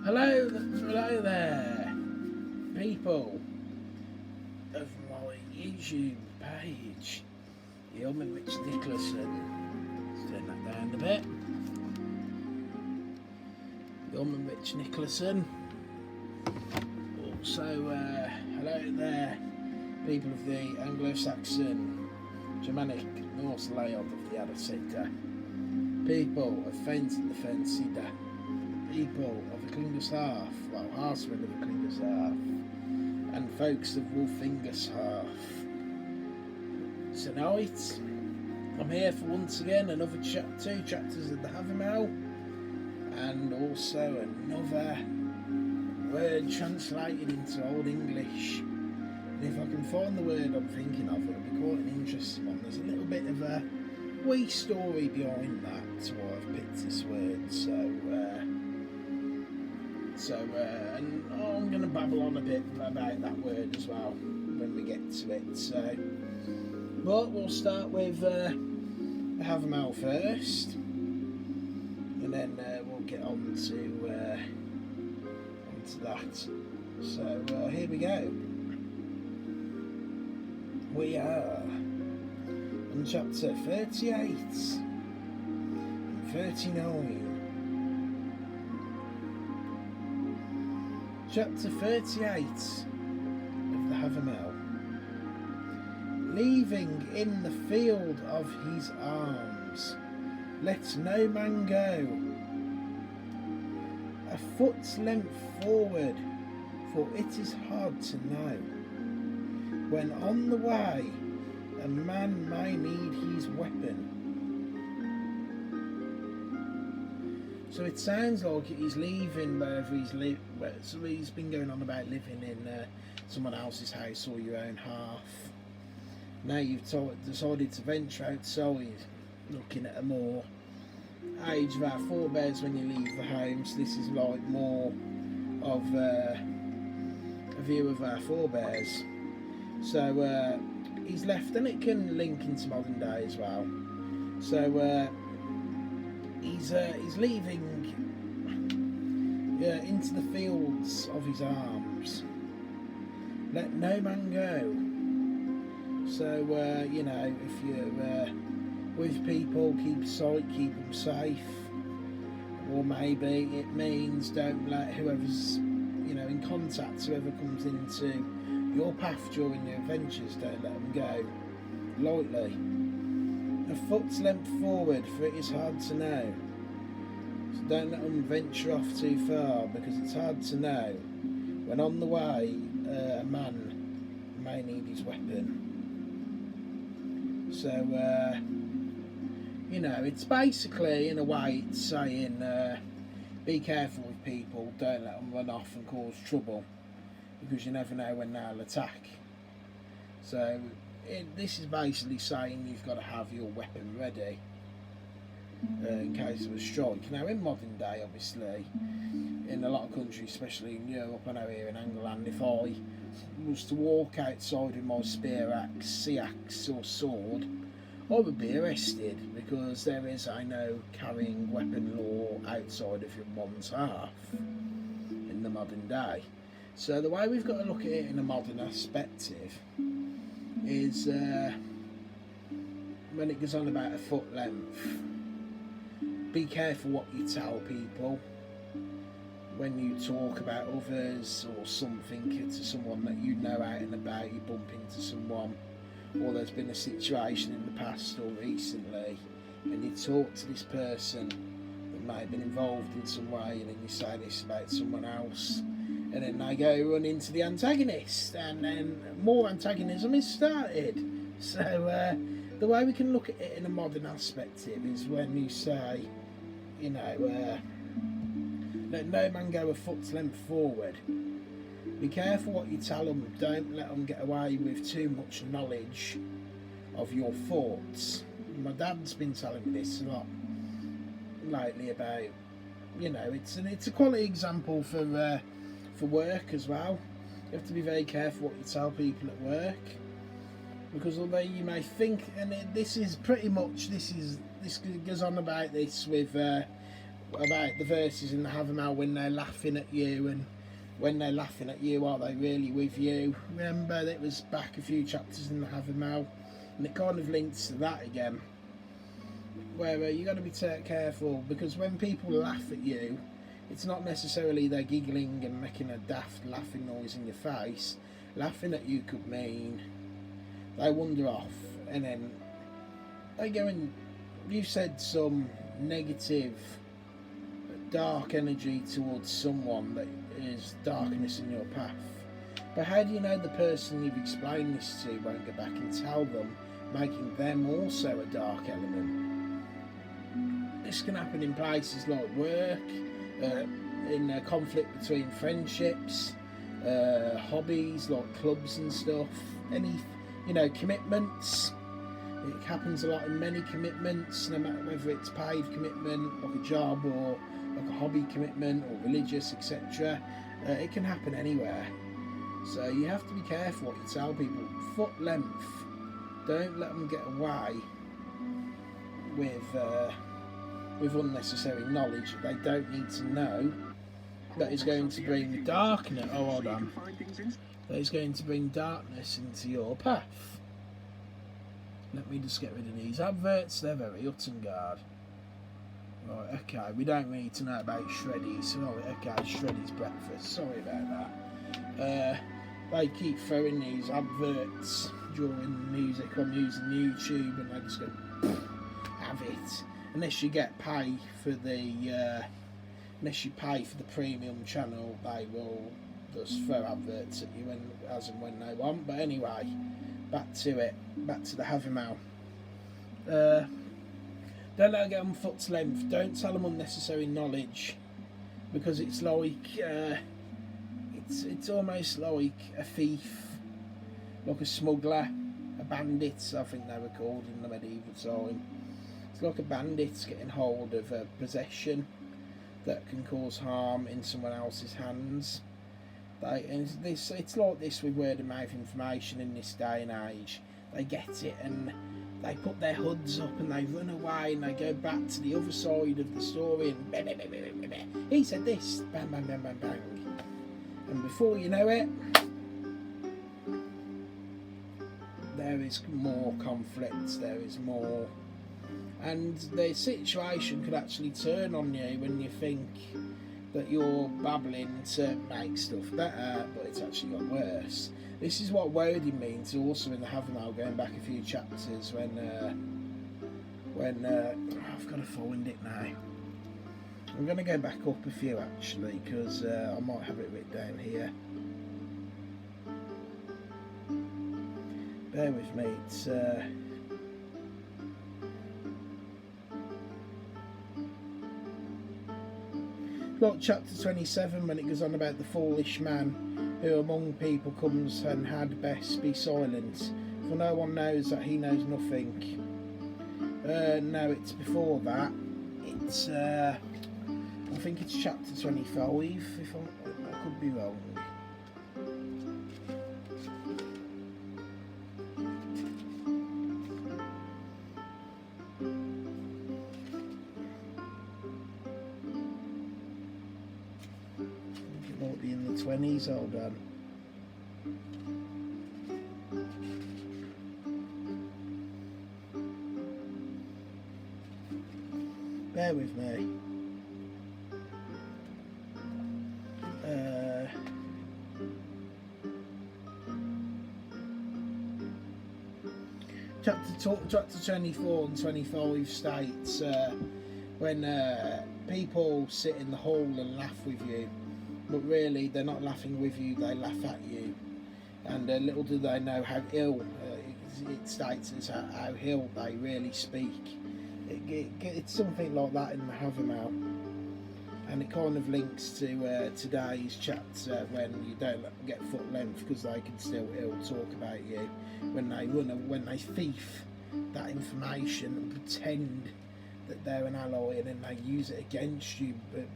Hello there, people of my YouTube page. I'm Rich Nicholson. Let's turn that down a bit. I'm Rich Nicholson. Also, hello there, people of the Anglo-Saxon, Germanic, Norse layout of the Āttorcoppe. People of Fence and the Fencida. People of the Klingushalf, well, Horsemen of the Klingushalf, and folks of Wolfingershalf. Tonight, I'm here for once again another two chapters of the Havermal, and also another word translated into Old English. And if I can find the word I'm thinking of, it'll be quite an interesting one. There's a little bit of a wee story behind that to why I've picked this word. And I'm going to babble on a bit about that word as well when we get to it. But we'll start with the Havermal first, and then we'll get on to that. So here we go. We are on chapter 38 and 39. Chapter 38 of the Havermal. Leaving in the field of his arms, let no man go a foot's length forward, for it is hard to know when on the way a man may need his weapon. So it sounds like he's leaving wherever he's so he's been going on about living in someone else's house or your own half. Now you've decided to venture outside, looking at a more age of our forebears when you leave the home. So this is like more of a view of our forebears. So he's left, and it can link into modern day as well. So he's leaving into the fields of his arms. Let no man go. So you know, if you're with people, keep sight, keep them safe. Or maybe it means don't let whoever's in contact, whoever comes into your path during your adventures, don't let them go lightly. A foot's length forward, for it is hard to know. So don't let them venture off too far, because it's hard to know when on the way a man may need his weapon. So it's basically, in a way, it's saying be careful with people, don't let them run off and cause trouble, because you never know when they'll attack. So this is basically saying you've got to have your weapon ready in case of a strike. Now in modern day, obviously, in a lot of countries, especially in Europe, I know here in England, if I was to walk outside with my spear axe, sea axe or sword, I would be arrested, because there is a no carrying weapon law outside of your one's half in the modern day. So the way we've got to look at it in a modern perspective is when it goes on about a foot length, be careful what you tell people when you talk about others or something to someone that you know out and about. You bump into someone, or there's been a situation in the past or recently, and you talk to this person that might have been involved in some way, and then you say this about someone else, and then they go run into the antagonist, and then more antagonism is started. So the way we can look at it in a modern perspective is when you say, let no man go a foot's length forward. Be careful what you tell them. Don't let them get away with too much knowledge of your thoughts. My dad's been telling me this a lot lately about, it's a quality example for work as well. You have to be very careful what you tell people at work, because although you may think, and this goes on about this with about the verses in the Havermal when they're laughing at you, and when they're laughing at you, are they really with you? Remember, that was back a few chapters in the Havermal, and it kind of links to that again, where you got to be careful, because when people laugh at you, it's not necessarily they're giggling and making a daft laughing noise in your face. Laughing at you could mean they wander off, and then they go and you said some negative, dark energy towards someone that is darkness in your path. But how do you know the person you've explained this to won't go back and tell them, making them also a dark element? This can happen in places like work, in a conflict between friendships, hobbies like clubs and stuff, any, commitments. It happens a lot in many commitments, no matter whether it's paid commitment, like a job, or like a hobby commitment, or religious, etc. It can happen anywhere. So you have to be careful what you tell people. Foot length. Don't let them get away with unnecessary knowledge that they don't need to know. That is going to bring darkness. Oh, hold on. That is going to bring darkness into your path. Let me just get rid of these adverts. They're very Uttengard. Right, okay. We don't need to know about Shreddies. Right, okay, Shreddies breakfast. Sorry about that. They keep throwing these adverts during the music I'm using YouTube, and I just go have it. Unless you get pay for the unless you pay for the premium channel, they will just throw adverts at you as and when they want. But anyway, back to it. Back to the Havermal. Don't let them get on foot's length. Don't tell them unnecessary knowledge, because it's like it's almost like a thief, like a smuggler, a bandit, I think they were called in the medieval time. It's like a bandit getting hold of a possession that can cause harm in someone else's hands. It's like this with word of mouth information in this day and age. They get it and they put their hoods up and they run away and they go back to the other side of the story and bang, bang, bang, bang, bang, bang. He said this, bang, bang, bang, bang, bang. And before you know it, there is more conflict, there is more, and the situation could actually turn on you when you think that you're babbling to make stuff better, but it's actually got worse. This is what wording means also in the Havermal, going back a few chapters when I've got to find it now. I'm going to go back up a few actually, because I might have it written down here. Bear with me. It's like chapter 27 when it goes on about the foolish man who among people comes and had best be silent, for no one knows that he knows nothing. No, it's before that. It's I think it's chapter 25, if I could be wrong. It might be in the 20s, hold on. Bear with me. Chapter 24 and 25 states when people sit in the hall and laugh with you, but really they're not laughing with you, they laugh at you, and little do they know how ill it states as how ill they really speak. It's something like that in the Havermal, and it kind of links to today's chapter when you don't let them get foot length, because they can still ill talk about you when they thief that information and pretend that they're an ally, and then they use it against you. But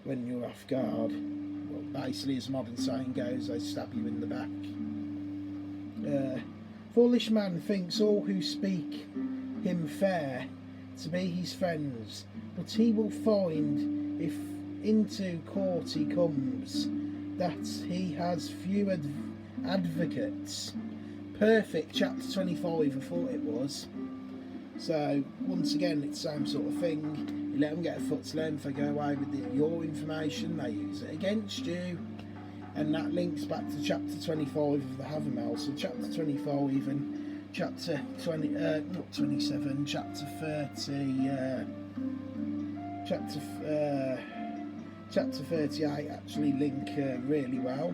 when you're off guard, well, basically, as modern saying goes, they stab you in the back. Foolish man thinks all who speak him fair to be his friends, but he will find, if into court he comes, that he has few advocates. Perfect, chapter 25 I thought it was. So once again it's the same sort of thing. You let them get a foot's length, they go away with your information, they use it against you, and that links back to chapter 25 of the Havermal. So chapter 25 and chapter 20, not 27, chapter 30, chapter 38 actually link really well.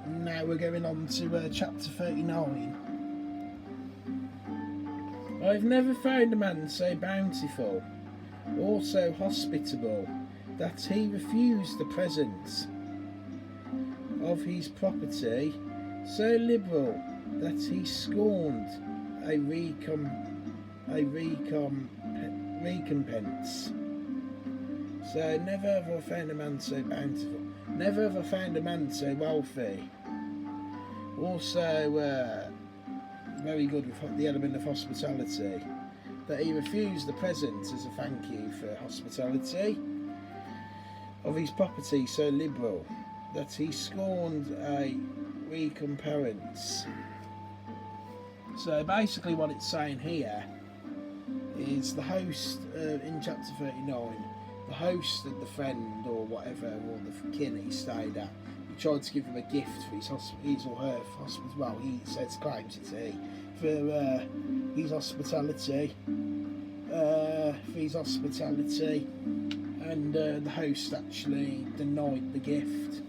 Now we're going on to chapter 39. I've never found a man so bountiful, or so hospitable, that he refused the presents of his property, so liberal that he scorned a recompense. So never have I found a man so bountiful, never have I found a man so wealthy, also very good with the element of hospitality, that he refused the present as a thank you for hospitality of his property so liberal that he scorned a recompense. So basically what it's saying here is the host in chapter 39, the host and the friend or whatever, or the kin he stayed at, he tried to give him a gift for his or her hospital. Well, he says, claims it's he, for his hospitality, and the host actually denied the gift.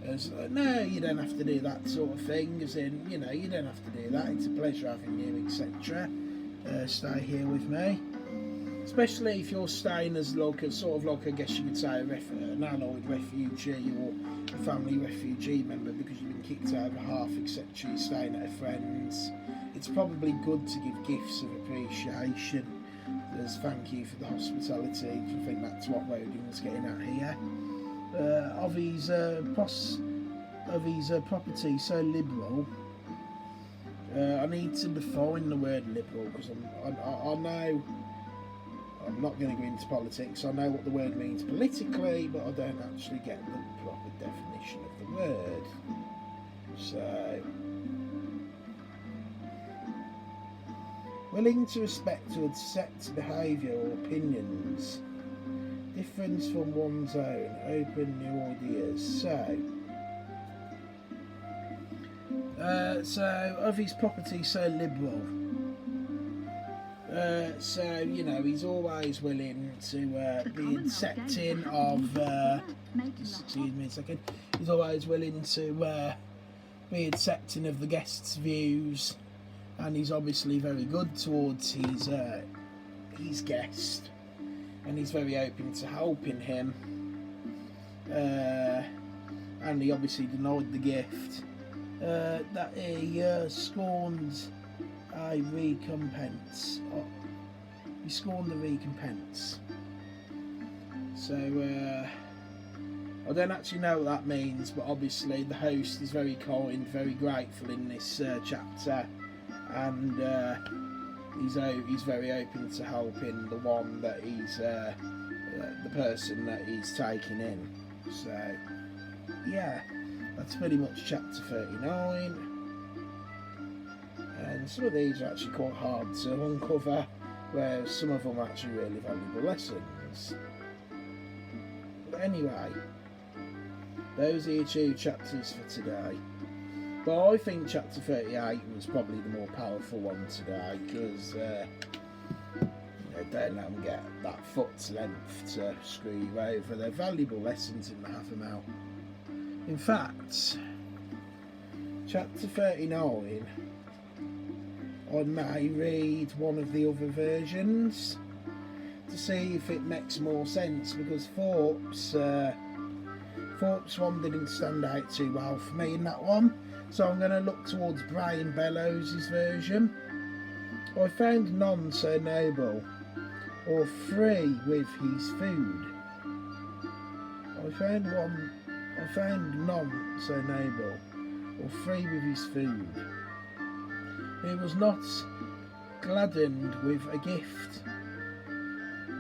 As no, you don't have to do that sort of thing. As in, you know, you don't have to do that. It's a pleasure having you, etc. Stay here with me. Especially if you're staying as like a sort of like, I guess you could say, an allied refugee or a family refugee member, because you've been kicked out of a half, etc. You're staying at a friend's. It's probably good to give gifts of appreciation as thank you for the hospitality. I think that's what Woden was getting at here. Of his property so liberal. I need to define the word liberal, because I know I'm not going to go into politics. I know what the word means politically, but I don't actually get the proper definition of the word. So, willing to respect or accept behaviour or opinions, difference from one's own, open new ideas. So of his property so liberal. So, you know, he's always willing to be accepting of, excuse me a second, he's always willing to be accepting of the guest's views, and he's obviously very good towards his guest, and he's very open to helping him, and he obviously denied the gift, that he scorned a recompense. He scorned the recompense. So I don't actually know what that means, but obviously the host is very kind, very grateful in this chapter, and he's very open to helping the one that he's the person that he's taking in. So yeah, that's pretty much chapter 39. And some of these are actually quite hard to uncover, where some of them are actually really valuable lessons. But anyway, those are your 2 chapters for today. But I think chapter 38 was probably the more powerful one today, because don't let them get that foot's length to screw you over. They're valuable lessons in the Havermal. In fact, chapter 39, I may read one of the other versions to see if it makes more sense, because Thorpe's one didn't stand out too well for me in that one, so I'm going to look towards Brian Bellows' version. I found none so noble, or free with his food. I found none so noble, or free with his food. He was not gladdened with a gift,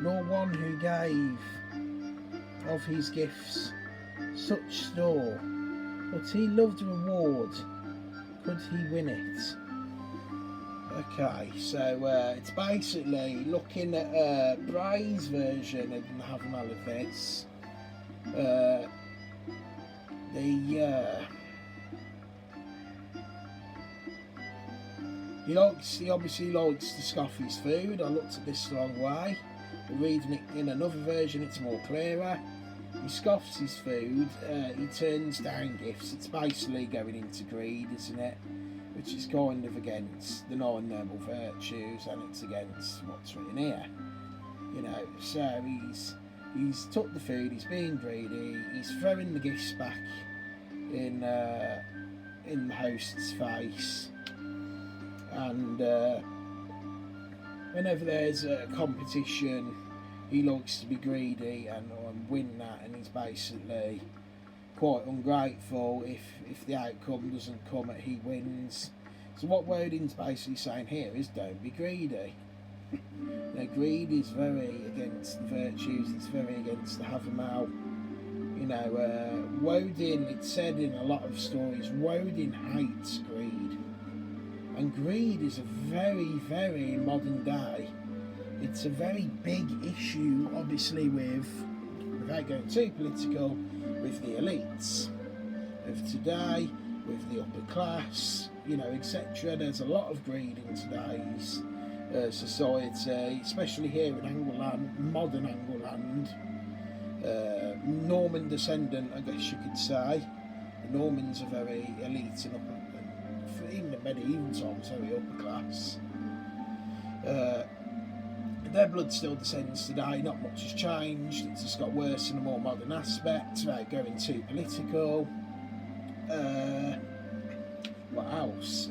nor one who gave of his gifts such store, but he loved reward, could he win it. Okay, so it's basically looking at Bray's version of the Havermal of this. He obviously likes to scoff his food. I looked at this the wrong way. Reading it in another version, it's more clearer. He scoffs his food, he turns down gifts. It's basically going into greed, isn't it? Which is kind of against the 9 noble virtues, and it's against what's written here. You know, so he's took the food, he's being greedy, he's throwing the gifts back in the host's face, and whenever there's a competition, he likes to be greedy and win that, and he's basically quite ungrateful if the outcome doesn't come that he wins. So what Woden's basically saying here is don't be greedy. Now, greed is very against the virtues, it's very against the Havermal. You know, Woden, it's said in a lot of stories, Woden hates greed. And greed is a very, very modern day. It's a very big issue, obviously, without going too political, with the elites of today, with the upper class, you know, etc. There's a lot of greed in today's society, especially here in Angleland, modern Angleland. Norman descendant, I guess you could say. The Normans are very elite and upper, even in medieval times, very upper class. Their blood still descends today, not much has changed, it's just got worse in a more modern aspect, without going too political. What else?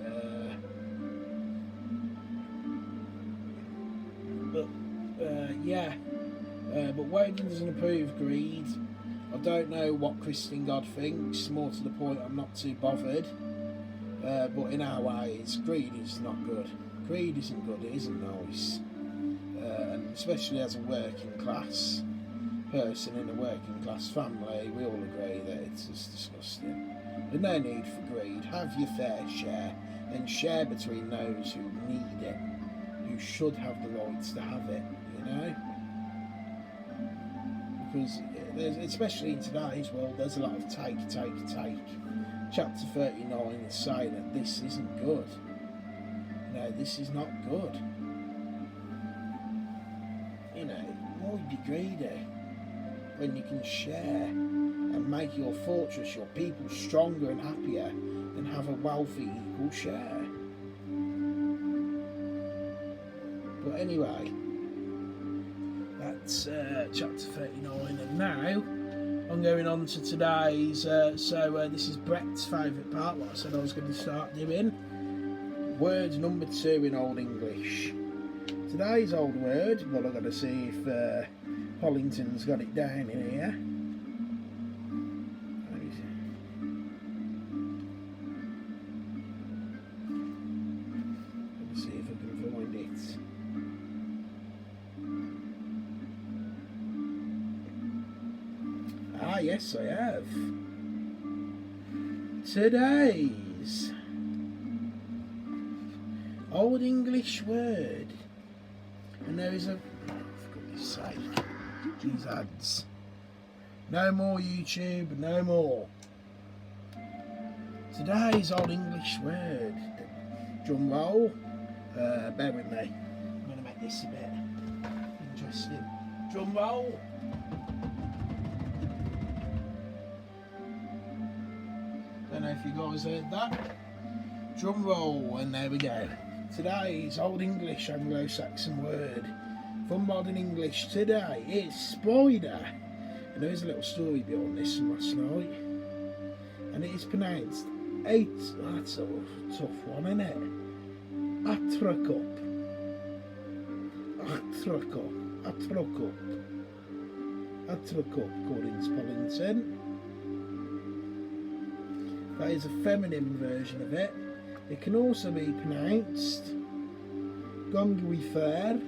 But Woden doesn't approve of greed. I don't know what Christian God thinks, more to the point I'm not too bothered. But in our ways, greed is not good. Greed isn't good, it isn't nice. And especially as a working class person in a working class family, we all agree that it's just disgusting. There's no need for greed. Have your fair share and share between those who need it, who should have the rights to have it, you know? Because especially in today's world, there's a lot of take. Chapter 39 is saying that this isn't good. No, this is not good. You know, why be greedy when you can share and make your fortress, your people stronger and happier, and have a wealthy equal share? But anyway, that's chapter 39, and now I'm going on to today's, this is Brett's favourite part, what I said I was going to start doing. Word number 2 in Old English. Today's old word, well, I've got to see if Pollington's got it down in here. Let me see if I can find it. Ah, yes, I have. Today's Old English word. And there is a, for goodness sake, these ads. No more YouTube, no more. Today's Old English word. Drum roll. Bear with me. I'm going to make this a bit interesting. Drum roll. Don't know if you guys heard that. Drum roll, and there we go. Today's Old English Anglo-Saxon word from modern English today is spider. And there is a little story behind this from last night. And it is pronounced that's a tough one, isn't it? Āttorcoppe. Āttorcoppe, according to Pollination. That is a feminine version of it. It can also be pronounced gongewæfre,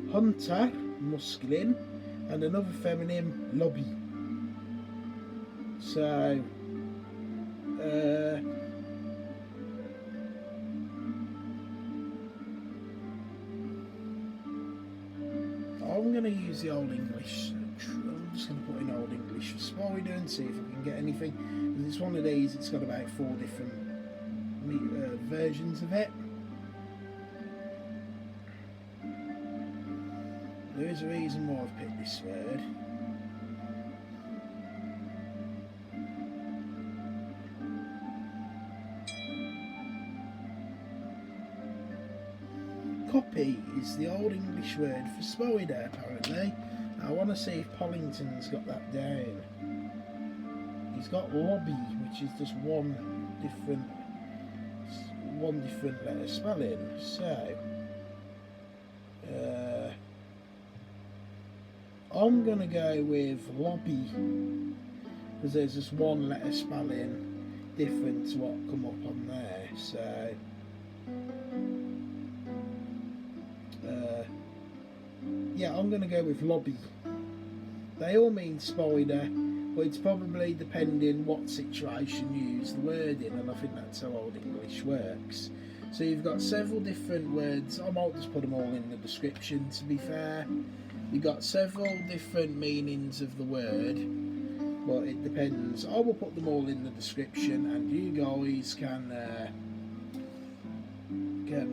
hunta, masculine, and another feminine, lobbe. So I'm going to use the Old English. I'm just going to put in Old English for spider and see if I can get anything. Because it's one of these, it's got about 4 different versions of it. There is a reason why I've picked this word. Copy is the Old English word for spider, apparently. I want to see if Pollington's got that down. He's got lobbe, which is just one different letter spelling. So I'm going to go with lobbe because there's just one letter spelling different to what come up on there. So yeah, I'm going to go with lobbe. They all mean spider, but it's probably depending what situation you use the word in, and I think that's how Old English works. So you've got several different words. I might just put them all in the description, to be fair. You've got several different meanings of the word, but it depends. I will put them all in the description, and you guys can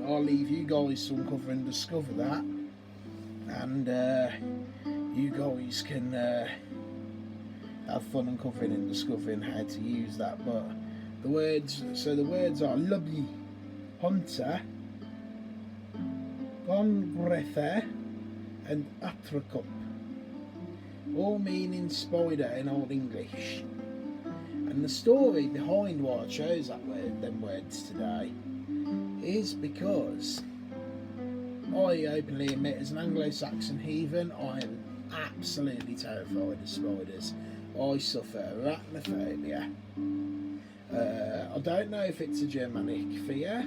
I'll leave you guys to uncover and discover that, and you guys can have fun uncovering and discovering how to use that. But the words are lobbe, hunta, gongewæfre, and āttorcoppe, all meaning spider in Old English. And the story behind why I chose them words today is because I openly admit, as an Anglo-Saxon heathen, I am absolutely terrified of spiders. I suffer arachnophobia. I don't know if it's a Germanic fear.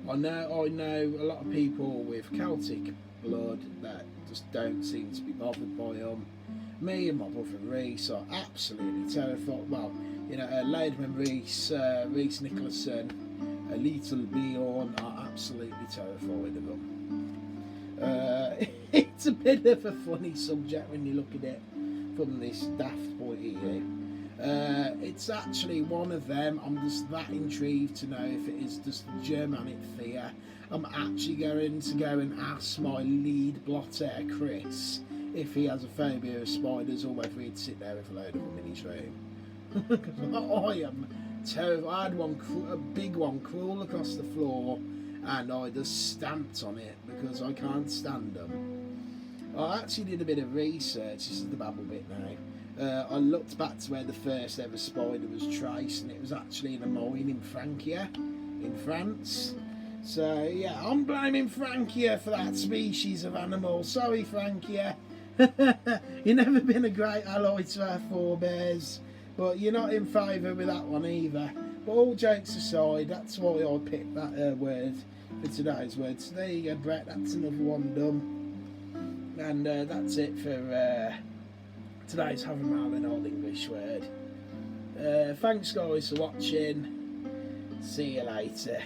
I know a lot of people with Celtic blood that just don't seem to be bothered by them. Me and my brother Reese are absolutely terrified. Well, you know, Laidman Reese, Reese Nicholson, a little Bjorn are absolutely terrified of them. It's a bit of a funny subject when you look at it from this daft point of view. It's actually one of them. I'm just that intrigued to know if it is just Germanic fear. I'm actually going to go and ask my lead blotter, Chris, if he has a phobia of spiders or whether he'd sit there with a load of them in his room. Because I am terrible. I had a big one crawl across the floor and I just stamped on it because I can't stand them. I actually did a bit of research. This is the babble bit now. I looked back to where the first ever spider was traced, and it was actually in a mine in Francia, in France. So yeah, I'm blaming Francia for that species of animal. Sorry, Francia. You've never been a great ally to our forebears, but you're not in favour with that one either. But all jokes aside, that's why I picked that word for today's word. So there you go, Brett. That's another one done. And that's it for today's Havermal and Old English word. Thanks guys for watching. See you later.